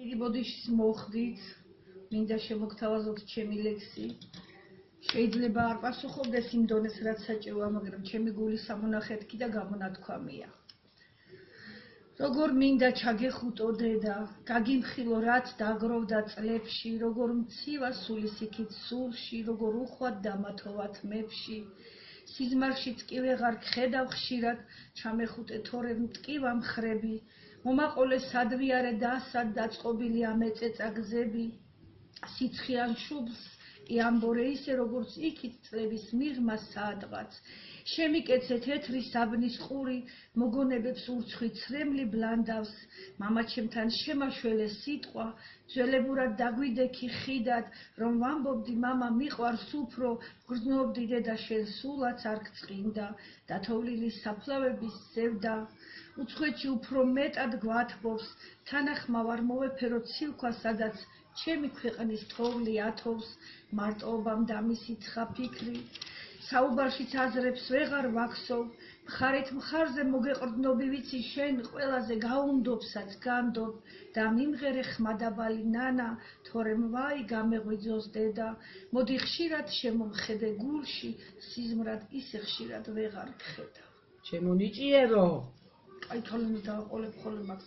იგი ბოდიშის მოხდით, მინდა შემოგთავაზოთ ჩემი ლექსი. შეიძლება არ პასუხობდეს იმ დონეს, რაც საჭიროა, მაგრამ ჩემი გულის სამონახეთკი და გამონათქვამია. როგორ მინდა ჩაგეხუტო დედა, გაგიმხილო რაც დაგროვდა წლებში, როგორ მცივა სულისიქით სულში, როგორ უხვად დამათოვათ მებში. სიზმარშიც კი ვეღარ გხედავ ხშირად, ჩამეხუტე თორემ მტკივა მხრები. მომაყოლე სადვიარე დასად დაწყობილი ამეწეწა გზები. სიცხიან შუბლს კი ამბორე ისე, როგორც იქით წლების მიღმა სადღაც. შემიკეცე თეთრი საბნის ყური, მოგონებებს ურცხვი ცრემლი ბლანდავს. მამაჩემთან შემაშველე სიტყვა, ძველებურად დაგვიდექი ხიდად, რომ ვამბობდი მამა მიყვარს უფრო, გრძნობდი დედა შენ სულაც არ გწყინდა, დათოვლილი საფლავების ზევდა. უცხოეთში უფრო მეტად გვათბობს, თანახმა ვარ მოვეფერო ცილქვა, სადაც ჩემი ქვეყნის თოვლი ათოვს, მარტოობამ დამისიცხა ფიქრი. საუბარშიც აზრებს ვეღარ ვაქსოვ, მხარით მხარზე მოგეყრდნობი ვიცი შენ, ყველაზე გაუნდობსაც განდობ და მიმღერე ხმადაბალი ნანა, თორემ ვაი გამეღვიძოს დედა. მოდი ხშირად შემომხედე გულში, სიზმრად ისე ხშირად ვეღარ გხედავ. ჩემო ნიჭიერო. აი თოლმე დააყოლებ ხოლმე მაგ